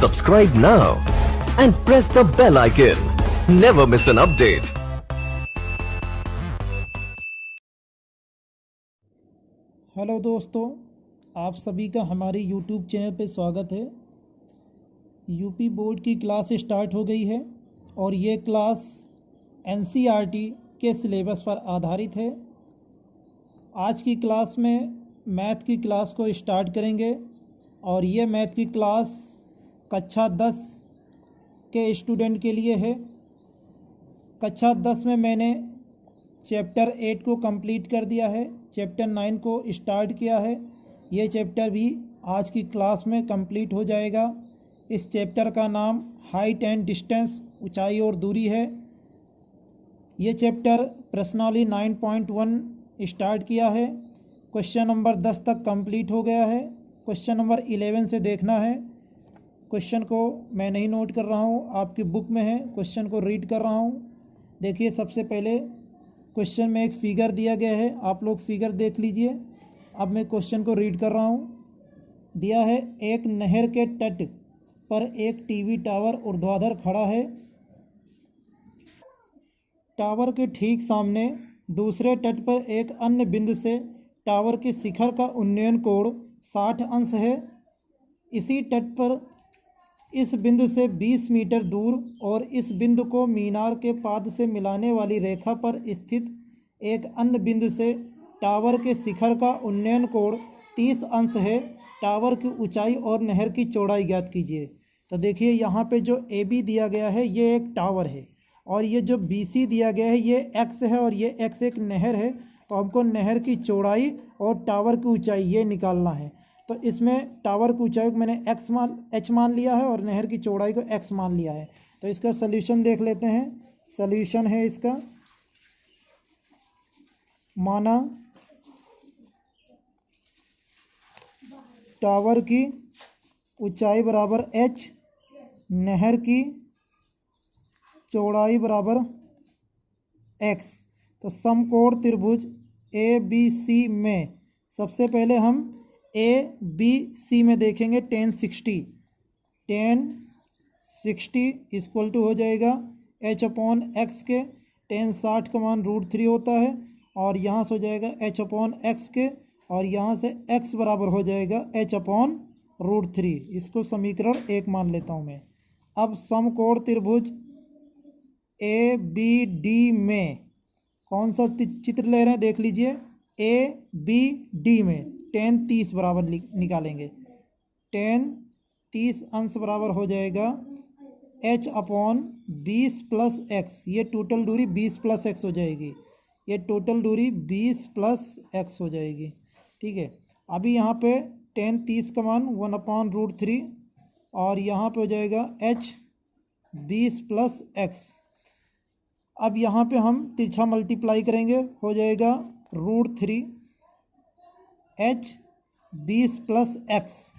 Subscribe now and press the bell icon. Never miss an update. Hello दोस्तों, आप सभी का हमारे यूट्यूब चैनल पे स्वागत है। यूपी बोर्ड की क्लास स्टार्ट हो गई है और ये क्लास एनसीईआरटी के सिलेबस पर आधारित है। आज की क्लास में मैथ की क्लास को स्टार्ट करेंगे और ये मैथ की क्लास कक्षा 10 के स्टूडेंट के लिए है। कक्षा 10 में मैंने चैप्टर 8 को कंप्लीट कर दिया है, चैप्टर 9 को स्टार्ट किया है। ये चैप्टर भी आज की क्लास में कंप्लीट हो जाएगा। इस चैप्टर का नाम हाइट एंड डिस्टेंस, ऊंचाई और दूरी है। ये चैप्टर प्रश्नावली 9.1 स्टार्ट किया है। क्वेश्चन नंबर 10 तक कंप्लीट हो गया है। क्वेश्चन नंबर 11 से देखना है। क्वेश्चन को मैं नहीं नोट कर रहा हूँ, आपकी बुक में है। क्वेश्चन को रीड कर रहा हूँ। देखिए, सबसे पहले क्वेश्चन में एक फ़िगर दिया गया है, आप लोग फिगर देख लीजिए। अब मैं क्वेश्चन को रीड कर रहा हूँ। दिया है, एक नहर के तट पर एक टीवी टावर ऊर्ध्वाधर खड़ा है। टावर के ठीक सामने दूसरे तट पर एक अन्य बिंदु से टावर के शिखर का उन्नयन कोण 60 अंश है। इसी तट पर इस बिंदु से 20 मीटर दूर और इस बिंदु को मीनार के पाद से मिलाने वाली रेखा पर स्थित एक अन्य बिंदु से टावर के शिखर का उन्नयन कोण 30 अंश है। टावर की ऊंचाई और नहर की चौड़ाई ज्ञात कीजिए। तो देखिए, यहाँ पे जो ए बी दिया गया है ये एक टावर है और ये जो बी सी दिया गया है ये एक्स है और ये एक्स एक नहर है। तो हमको नहर की चौड़ाई और टावर की ऊंचाई ये निकालना है। तो इसमें टावर की ऊंचाई को मैंने एच मान लिया है और नहर की चौड़ाई को एक्स मान लिया है। तो इसका सल्यूशन देख लेते हैं। सल्यूशन है इसका, माना टावर की ऊंचाई बराबर एच, नहर की चौड़ाई बराबर एक्स। तो समकोण त्रिभुज ए बी सी में सबसे पहले हम ए बी सी में देखेंगे। tan 60 इक्वल टू हो जाएगा h अपॉन एक्स के। tan 60 का मान √3 होता है और यहाँ से हो जाएगा h अपॉन एक्स के और यहाँ से x बराबर हो जाएगा h अपॉन √3। इसको समीकरण 1 मान लेता हूँ मैं। अब समकोण त्रिभुज ए बी डी में कौन सा चित्र ले रहे हैं देख लीजिए। ए बी डी में tan 30 बराबर निकालेंगे। tan 30 अंश बराबर हो जाएगा h अपॉन 20 प्लस एक्स। ये टोटल दूरी 20 प्लस एक्स हो जाएगी। ये टोटल दूरी 20 प्लस एक्स हो जाएगी। ठीक है, अभी यहाँ पे tan 30 का मान 1 अपॉन √3 और यहाँ पे हो जाएगा h 20 प्लस एक्स। अब यहाँ पे हम तिरछा मल्टीप्लाई करेंगे, हो जाएगा √3 h 20 प्लस एक्स।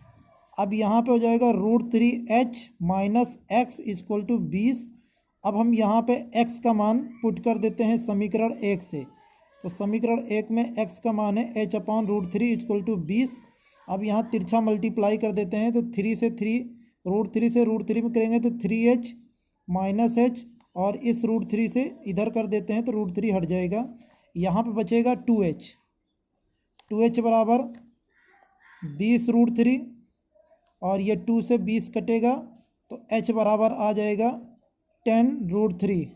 अब यहाँ पे हो जाएगा √3 h minus x equal to 20। अब हम यहाँ पे x का मान पुट कर देते हैं समीकरण 1 से। तो समीकरण 1 में x का मान है h अपॉन √3 इक्वल टू 20। अब यहाँ तिरछा मल्टीप्लाई कर देते हैं। तो 3 से 3 √3 से √3 में करेंगे तो 3h माइनस h और इस √3 से इधर कर देते हैं तो √3 हट जाएगा। यहाँ पे बचेगा 2h बराबर 20 √3 और ये 2 से 20 कटेगा तो h बराबर आ जाएगा 10 √3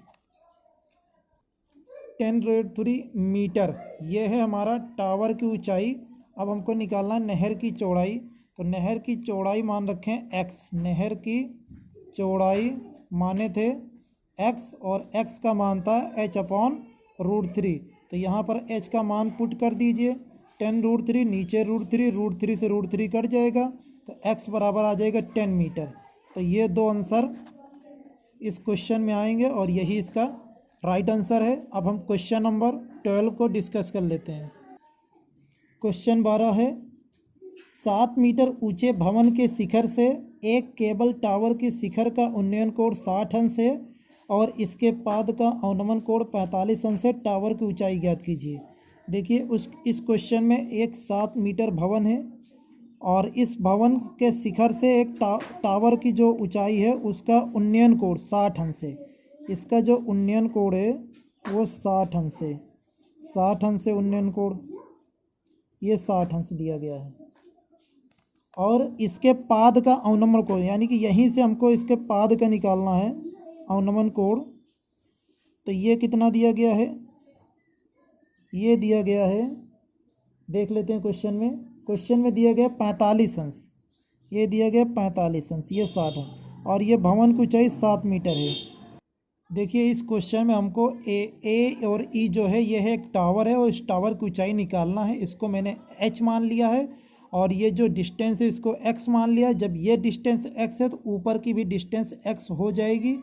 मीटर। ये है हमारा टावर की ऊंचाई। अब हमको निकालना नहर की चौड़ाई। तो नहर की चौड़ाई मान रखें x। नहर की चौड़ाई माने थे x और x का मान था h अपॉन √3। तो यहाँ पर h का मान पुट कर दीजिए। 10 √3 नीचे √3 से √3 कट जाएगा तो x बराबर आ जाएगा 10 मीटर। तो ये दो आंसर इस क्वेश्चन में आएंगे और यही इसका राइट आंसर है। अब हम क्वेश्चन नंबर 12 को डिस्कस कर लेते हैं। क्वेश्चन 12 है, 7 मीटर ऊंचे भवन के शिखर से एक केबल टावर के शिखर का उन्नयन कोण 60 अंश है और इसके पाद का अवनमन कोण 45 अंश है। टावर की ऊंचाई ज्ञात कीजिए। देखिए, इस क्वेश्चन में एक 7 मीटर भवन है और इस भवन के शिखर से एक टावर की जो ऊंचाई है उसका उन्नयन कोण 60 अंश है। इसका जो उन्नयन कोण है वो 60 अंश है। 60 अंश है उन्नयन कोण, ये 60 अंश दिया गया है। और इसके पाद का अवनमन कोण, यानी कि यहीं से हमको इसके पाद का निकालना है अवनमन कोण। तो ये कितना दिया गया है, ये दिया गया है, देख लेते हैं क्वेश्चन में। क्वेश्चन में दिया गया 45 अंश, ये दिया गया 45 अंश, ये 60 है। और ये भवन की ऊंचाई 7 मीटर है। देखिए इस क्वेश्चन में हमको ए और ई जो है ये है एक टावर है और इस टावर की ऊंचाई निकालना है। इसको मैंने एच मान लिया है और ये जो डिस्टेंस है इसको एक्स मान लिया है। जब ये डिस्टेंस एक्स है तो ऊपर की भी डिस्टेंस एक्स हो जाएगी।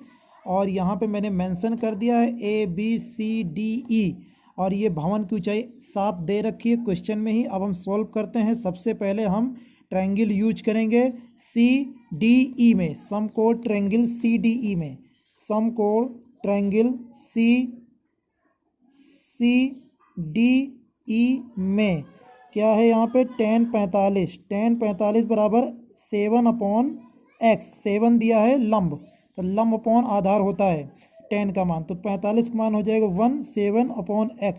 और यहाँ पे मैंने मेंशन कर दिया है A B C D E, और ये भवन की ऊंचाई 7 दे रखी है क्वेश्चन में ही। अब हम सॉल्व करते हैं। सबसे पहले हम ट्रायंगल यूज करेंगे सी डी ई में, समकोण ट्रायंगल सी डी ई में, समकोण ट्रायंगल सी डी ई में क्या है यहाँ पे tan 45 बराबर 7/x, 7 दिया है लंब, तो लंब अपॉन आधार होता है tan का मान, तो 45 का मान हो जाएगा 1, 7/x,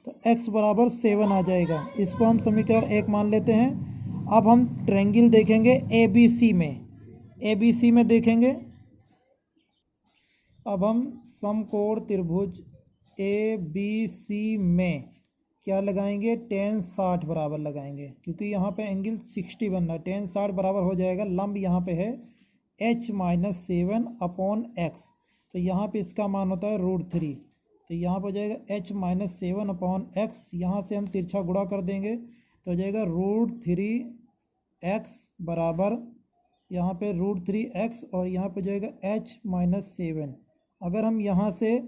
तो x बराबर 7 आ जाएगा। इसको हम समीकरण 1 मान लेते हैं। अब हम ट्रायंगल देखेंगे ए बी सी में देखेंगे। अब हम समकोण त्रिभुज ए बी सी में क्या लगाएंगे, tan 60 बराबर लगाएंगे, क्योंकि यहाँ पे एंगल 60 बनना है। tan 60 बराबर हो जाएगा, लंब यहाँ पे है h - 7/x, तो यहाँ पे इसका मान होता है √3, तो यहाँ पर हो जाएगा h - 7/x। यहाँ से हम तिरछा गुणा कर देंगे तो हो जाएगा √3x बराबर यहाँ पे √3x, और यहाँ पे हो जाएगा h - 7। अगर हम यहाँ से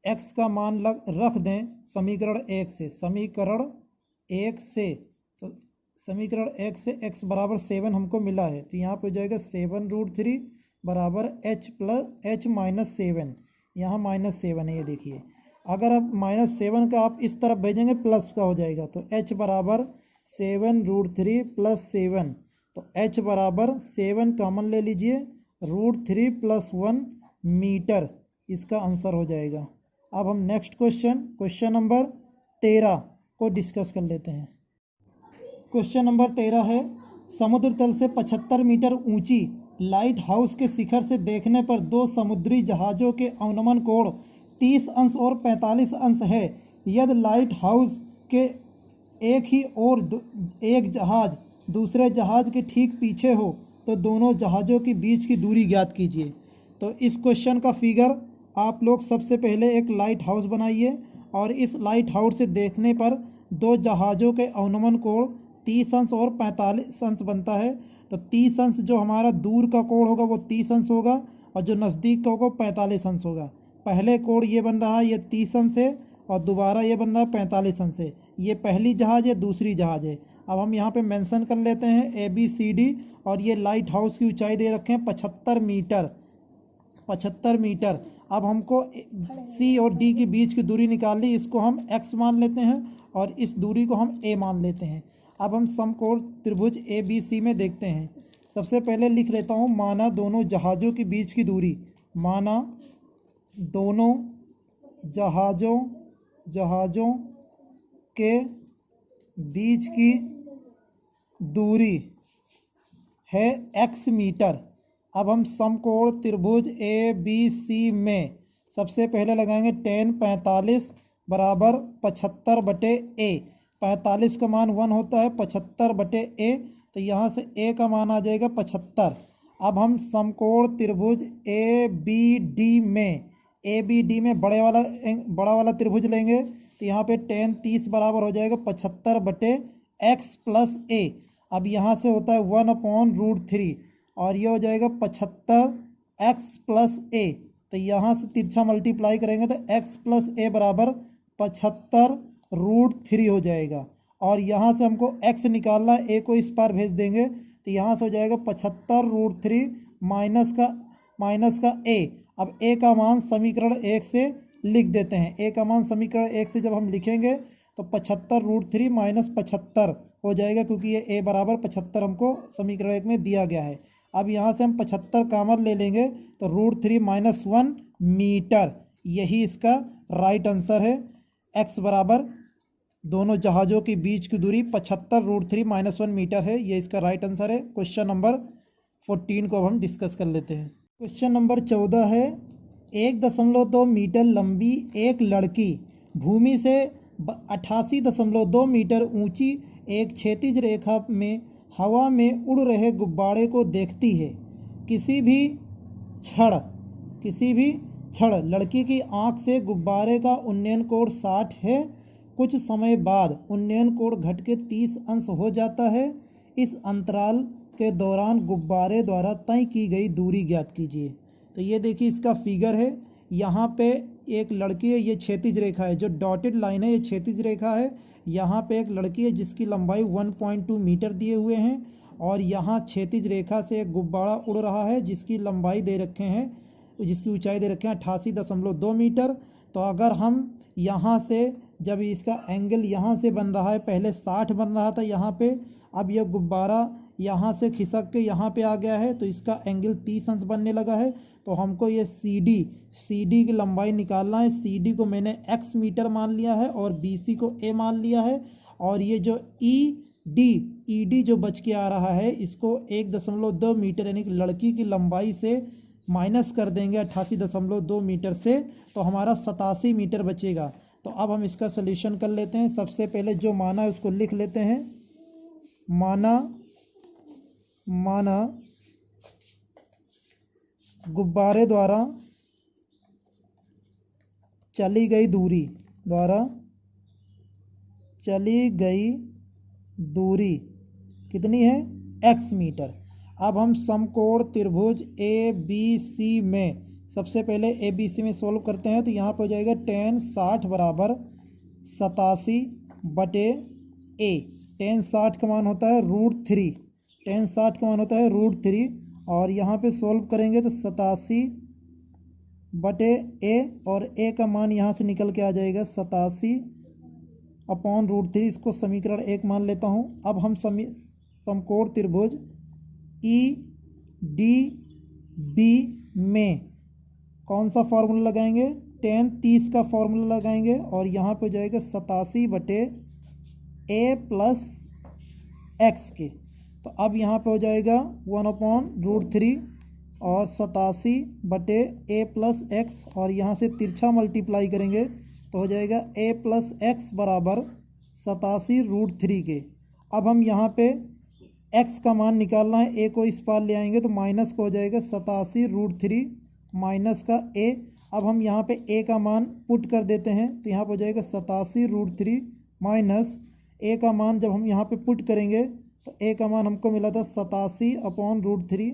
x का मान रख दें समीकरण 1 से, तो समीकरण 1 से x बराबर 7 हमको मिला है, तो यहाँ पे हो जाएगा 7√3 बराबर h - 7, यहाँ -7 है, ये देखिए। अगर आप -7 का आप इस तरफ भेजेंगे प्लस का हो जाएगा, तो h बराबर 7√3 + 7, तो h बराबर 7 कॉमन ले लीजिए, √3 + 1 मीटर इसका आंसर हो जाएगा। अब हम नेक्स्ट क्वेश्चन नंबर 13 को डिस्कस कर लेते हैं। क्वेश्चन नंबर 13 है, समुद्र तल से 75 मीटर ऊंची लाइट हाउस के शिखर से देखने पर दो समुद्री जहाज़ों के अवनमन कोण 30 अंश और 45 अंश है। यदि लाइट हाउस के एक ही और एक जहाज़ दूसरे जहाज़ के ठीक पीछे हो तो दोनों जहाज़ों के बीच की दूरी ज्ञात कीजिए। तो इस क्वेश्चन का फिगर आप लोग सबसे पहले एक लाइट हाउस बनाइए और इस लाइट हाउस से देखने पर दो जहाज़ों के अवनमन कोण 30 अंश और 45 अंश बनता है। तो 30 अंश जो हमारा दूर का कोण होगा वो 30 अंश होगा और जो नज़दीक का होगा 45 अंश होगा। पहले कोण ये बन रहा है, ये 30 अंश है, और दोबारा ये बन रहा है 45 अंश है। ये पहली जहाज़ है, दूसरी जहाज़ है। अब हम यहाँ पे मेंशन कर लेते हैं ABCD, और ये लाइट हाउस की ऊंचाई दे रखे हैं 75 मीटर। अब हमको C और D के बीच की दूरी निकालनी, इसको हम x मान लेते हैं और इस दूरी को हम a मान लेते हैं। अब हम समकोण त्रिभुज ABC में देखते हैं। सबसे पहले लिख लेता हूँ, माना दोनों जहाज़ों के बीच की दूरी, माना दोनों जहाज़ों के बीच की दूरी है x मीटर। अब हम समकोण त्रिभुज ABC में सबसे पहले लगाएंगे tan 45 बराबर 75/a। 45 का मान 1 होता है, 75/a, तो यहाँ से a का मान आ जाएगा 75। अब हम समकोण त्रिभुज ABD में बड़ा वाला त्रिभुज लेंगे, तो यहाँ पे tan 30 बराबर हो जाएगा 75/x + a। अब यहाँ से होता है 1/√3, और ये हो जाएगा 75x + a, तो यहाँ से तिरछा मल्टीप्लाई करेंगे तो x + a बराबर 75√3 हो जाएगा। और यहाँ से हमको x निकालना है, a को इस पार भेज देंगे तो यहाँ से हो जाएगा 75√3 माइनस का a। अब a का मान समीकरण 1 से लिख देते हैं। a का मान समीकरण 1 से जब हम लिखेंगे तो 75√3 - 75 हो जाएगा, क्योंकि ये a बराबर 75 हमको समीकरण 1 में दिया गया है। अब यहाँ से हम 75 कॉमन ले लेंगे तो √3 - 1 मीटर, यही इसका राइट आंसर है। x बराबर दोनों जहाज़ों के बीच की दूरी 75 √3 - 1 मीटर है, ये इसका राइट आंसर है। क्वेश्चन नंबर 14 को अब हम डिस्कस कर लेते हैं। क्वेश्चन नंबर 14 है, 1.2 मीटर लंबी एक लड़की भूमि से 88.2 मीटर ऊंची एक क्षैतिज रेखा में हवा में उड़ रहे गुब्बारे को देखती है। किसी भी क्षण लड़की की आंख से गुब्बारे का उन्नयन कोण 60 है। कुछ समय बाद उन्नयन कोण घट के 30 अंश हो जाता है। इस अंतराल के दौरान गुब्बारे द्वारा तय की गई दूरी ज्ञात कीजिए। तो ये देखिए इसका फिगर है, यहाँ पे एक लड़की है, ये क्षैतिज रेखा है, जो डॉटेड लाइन है ये क्षैतिज रेखा है। यहाँ पे एक लड़की है जिसकी लंबाई 1.2 मीटर दिए हुए हैं, और यहाँ क्षैतिज रेखा से एक गुब्बारा उड़ रहा है जिसकी लंबाई दे रखे हैं, जिसकी ऊंचाई दे रखे हैं 88.2 मीटर। तो अगर हम यहाँ से, जब इसका एंगल यहाँ से बन रहा है, पहले 60 बन रहा था यहाँ पे, अब यह गुब्बारा यहाँ से खिसक के यहाँ पे आ गया है, तो इसका एंगल 30 अंश बनने लगा है। तो हमको ये सी डी की लंबाई निकालना है। सी डी को मैंने x मीटर मान लिया है और बी सी को a मान लिया है, और ये जो ई डी जो बच के आ रहा है, इसको 1.2 मीटर यानी कि लड़की की लंबाई से माइनस कर देंगे 88.2 मीटर से, तो हमारा 87 मीटर बचेगा। तो अब हम इसका सलूशन कर लेते हैं। सबसे पहले जो माना है उसको लिख लेते हैं। माना गुब्बारे द्वारा चली गई दूरी कितनी है? x metre. अब हम समकोण त्रिभुज ए बी सी में सबसे पहले ए बी सी में सोल्व करते हैं। तो यहाँ पर हो जाएगा tan 60 बराबर 87/a। tan 60 का मान होता है √3, tan 60 का मान होता है √3, और यहाँ पे सोल्व करेंगे तो 87/a, और a का मान यहाँ से निकल के आ जाएगा 87/√3। इसको समीकरण 1 मान लेता हूँ। अब हम समकोण त्रिभुज ई डी बी में कौन सा फार्मूला लगाएंगे? tan 30 का फार्मूला लगाएंगे, और यहाँ पे हो जाएगा 87/a + x के। तो अब यहाँ पे हो जाएगा 1/√3 और 87/a + x, और यहाँ से तिरछा मल्टीप्लाई करेंगे तो हो जाएगा a + x बराबर 87√3 के। अब हम यहाँ पे x का मान निकालना है, a को इस पार ले आएंगे तो माइनस का हो जाएगा 87√3 माइनस का a। अब हम यहाँ पे a का मान पुट कर देते हैं, तो यहाँ पर हो जाएगा 87√3 माइनस a का मान जब हम यहाँ पे पुट करेंगे तो a का मान हमको मिला था 87/√3।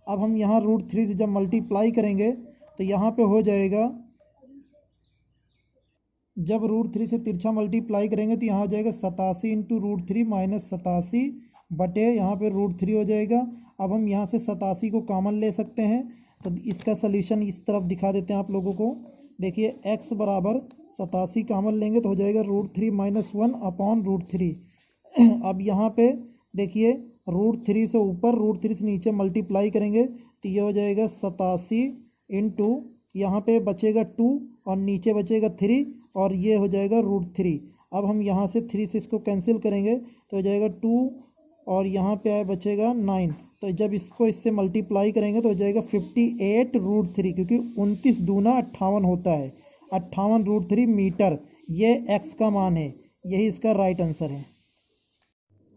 अब हम यहाँ √3 से जब मल्टीप्लाई करेंगे तो यहाँ पे हो जाएगा, जब √3 से तिरछा मल्टीप्लाई करेंगे तो यहाँ हो जाएगा 87 × √3 माइनस 87 बटे यहाँ पे √3 हो जाएगा। अब हम यहाँ से 87 को कॉमन ले सकते हैं, तो इसका सलूशन इस तरफ दिखा देते हैं आप लोगों को। देखिए x बराबर 87 कॉमन लेंगे तो हो जाएगा √3 - 1/√3। अब यहाँ पे देखिए √3 से ऊपर √3 से नीचे मल्टीप्लाई करेंगे तो ये हो जाएगा 87 इंटू यहाँ पे बचेगा 2 और नीचे बचेगा 3, और ये हो जाएगा √3। अब हम यहाँ से 3 से इसको कैंसिल करेंगे तो हो जाएगा 2, और यहाँ पे आए बचेगा 9। तो जब इसको इससे मल्टीप्लाई करेंगे तो हो जाएगा 58√3, क्योंकि 29 दूना 58 होता है, 58√3 मीटर। ये x का मान है, यही इसका राइट आंसर है।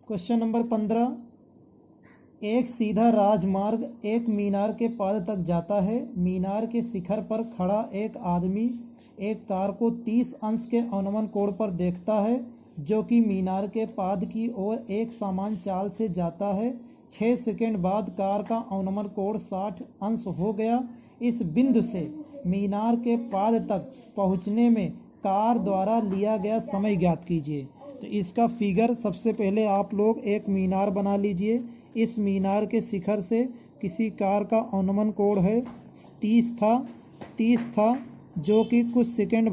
क्वेश्चन नंबर 15, एक सीधा राजमार्ग एक मीनार के पाद तक जाता है। मीनार के शिखर पर खड़ा एक आदमी एक कार को 30 अंश के अवनमन कोण पर देखता है, जो कि मीनार के पाद की ओर एक समान चाल से जाता है। 6 सेकंड बाद कार का अवनमन कोण 60 अंश हो गया। इस बिंदु से मीनार के पाद तक पहुंचने में कार द्वारा लिया गया समय ज्ञात कीजिए। तो इसका फिगर सबसे पहले आप लोग एक मीनार बना लीजिए। इस मीनार के शिखर से किसी कार का अवनमन कोण है 30 था, जो कि कुछ सेकंड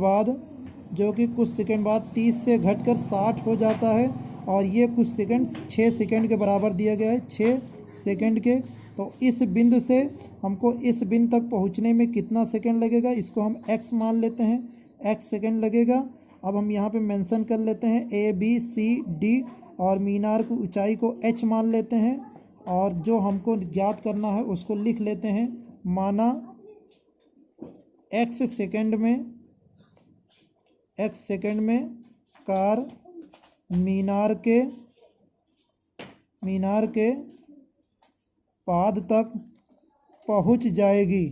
बाद 30 से घटकर 60 हो जाता है, और ये कुछ सेकंड 6 सेकंड के बराबर दिया गया है, 6 सेकंड के। तो इस बिंदु से हमको इस बिंदु तक पहुंचने में कितना सेकंड लगेगा, इसको हम x मान लेते हैं, x सेकंड लगेगा। अब हम यहाँ पे मेंशन कर लेते हैं ABCD और मीनार की ऊंचाई को h मान लेते हैं और जो हमको ज्ञात करना है उसको लिख लेते हैं। माना x सेकंड में कार मीनार के पाद तक पहुंच जाएगी।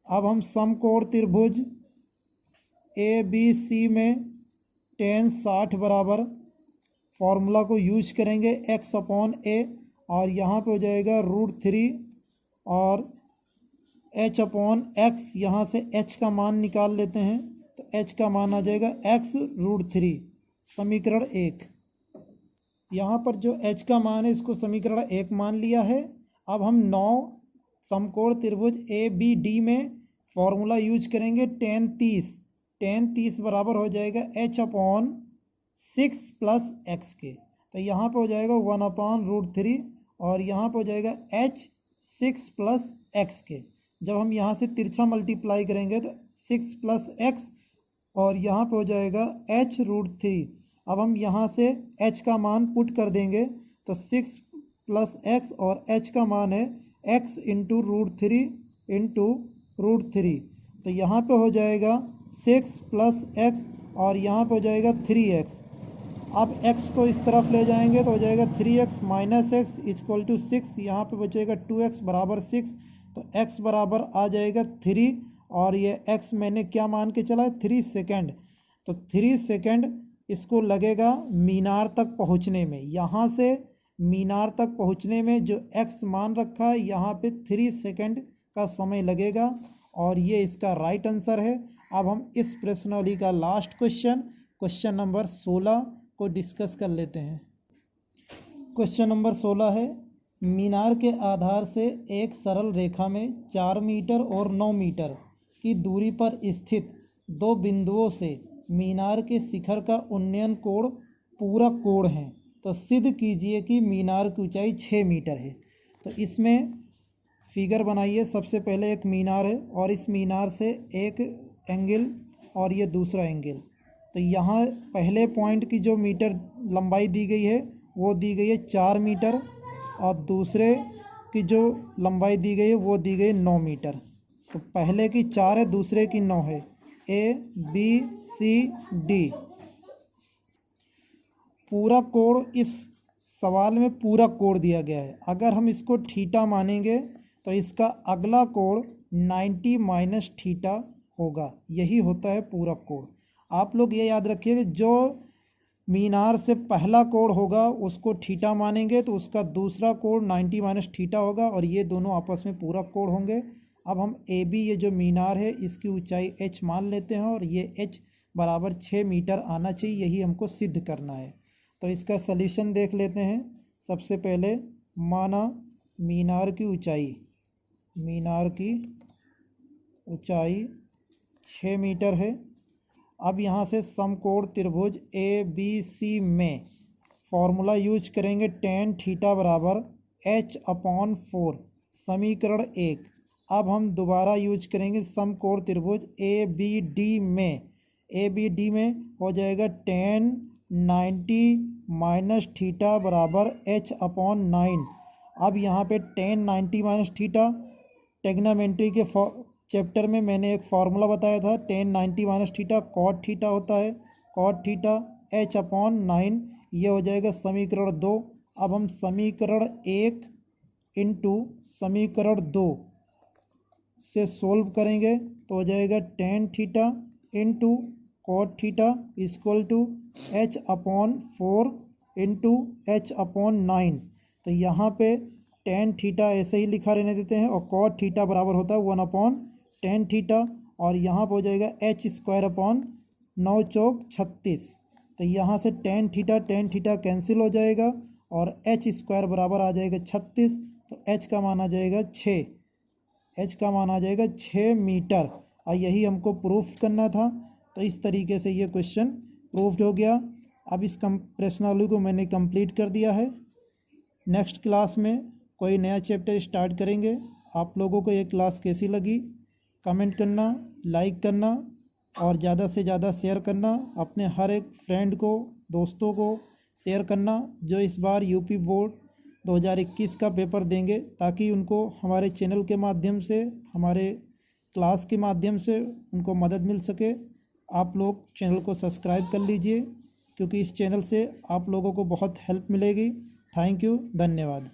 अब हम समकोण त्रिभुज ABC में tan 60 बराबर फॉर्मूला को यूज करेंगे x/a और यहाँ पे हो जाएगा √3 और h/x, यहाँ से h का मान निकाल लेते हैं तो h का मान आ जाएगा x√3, समीकरण 1। यहाँ पर जो h का मान है इसको समीकरण 1 मान लिया है। अब हम 9 समकोण त्रिभुज ABD में फॉर्मूला यूज करेंगे tan 30 बराबर हो जाएगा h/6 + x के। तो यहाँ पे हो जाएगा 1/√3 और यहाँ पे हो जाएगा h6 + x के। जब हम यहाँ से तिरछा मल्टीप्लाई करेंगे तो 6 + x और यहाँ पे हो जाएगा h√3। अब हम यहाँ से h का मान पुट कर देंगे तो 6 + x और h का मान है x × √3 तो यहाँ पे हो जाएगा 6 + x और यहाँ पे हो जाएगा 3x। अब x को इस तरफ ले जाएंगे तो हो जाएगा 3x - x = 6, यहाँ पे बचेगा 2x बराबर 6। तो x बराबर आ जाएगा 3 और ये x मैंने क्या मान के चला है 3 सेकंड। तो 3 सेकंड इसको लगेगा मीनार तक पहुँचने में। यहाँ से मीनार तक पहुँचने में जो x मान रखा है यहाँ पे 3 सेकंड का समय लगेगा और ये इसका राइट आंसर है। अब हम इस प्रश्नावली का लास्ट क्वेश्चन नंबर 16 को डिस्कस कर लेते हैं। क्वेश्चन नंबर 16 है, मीनार के आधार से एक सरल रेखा में 4 मीटर और 9 मीटर की दूरी पर स्थित दो बिंदुओं से मीनार के शिखर का उन्नयन कोण पूरक कोण है। तो सिद्ध कीजिए कि मीनार की ऊंचाई 6 मीटर है। तो इसमें फिगर बनाइए। सबसे पहले एक मीनार है और इस मीनार से एक एंगल और ये दूसरा एंगल। तो यहाँ पहले पॉइंट की जो मीटर लंबाई दी गई है वो दी गई है 4 मीटर और दूसरे की जो लंबाई दी गई है वो दी गई 9 मीटर। तो पहले की 4 है, दूसरे की 9 है। ABCD पूरक कोण, इस सवाल में पूरक कोण दिया गया है। अगर हम इसको थीटा मानेंगे तो इसका अगला कोण 90 - थीटा होगा। यही होता है पूरक कोण। आप लोग ये याद रखिए कि जो मीनार से पहला कोण होगा उसको थीटा मानेंगे तो उसका दूसरा कोण 90 - थीटा होगा और ये दोनों आपस में पूरक कोण होंगे। अब हम AB, ये जो मीनार है इसकी ऊंचाई h मान लेते हैं और ये h बराबर 6 मीटर आना चाहिए, यही हमको सिद्ध करना है। तो इसका सलूशन देख लेते हैं। सबसे पहले माना मीनार की ऊंचाई 6 मीटर है। अब यहाँ से समकोण त्रिभुज ABC में फॉर्मूला यूज करेंगे tan थीटा बराबर h/4, समीकरण 1। अब हम दोबारा यूज करेंगे समकोण त्रिभुज ABD में हो जाएगा tan 90 - थीटा बराबर h/9। अब यहाँ पे tan 90 - थीटा टेग्नामेंट्री के चैप्टर में मैंने एक फार्मूला बताया था। tan 90 - थीटा cot थीटा होता है, cot थीटा h/9, ये हो जाएगा समीकरण 2। अब हम समीकरण 1 इंटू समीकरण 2 से सोल्व करेंगे तो हो जाएगा tan theta into cot theta equal to h/4 into h/9। तो यहाँ पे tan थीटा ऐसे ही लिखा रहने देते हैं और cot थीटा बराबर होता है 1/tan थीटा और यहाँ पर हो जाएगा h²/9 चौक 36। तो यहाँ से tan थीटा कैंसिल हो जाएगा और h² बराबर आ जाएगा 36। तो h का मान आ जाएगा 6 मीटर और यही हमको प्रूफ करना था। तो तो इस तरीके से ये क्वेश्चन प्रूव्ड हो गया। अब इस प्रश्नावली को मैंने कंप्लीट कर दिया है। नेक्स्ट क्लास में कोई नया चैप्टर स्टार्ट करेंगे। आप लोगों को ये क्लास कैसी लगी कमेंट करना, लाइक करना और ज़्यादा से ज़्यादा शेयर करना। अपने हर एक फ्रेंड को, दोस्तों को शेयर करना जो इस बार यूपी बोर्ड 2021 का पेपर देंगे, ताकि उनको हमारे चैनल के माध्यम से, हमारे क्लास के माध्यम से उनको मदद मिल सके। आप लोग चैनल को सब्सक्राइब कर लीजिए, क्योंकि इस चैनल से आप लोगों को बहुत हेल्प मिलेगी। थैंक यू, धन्यवाद।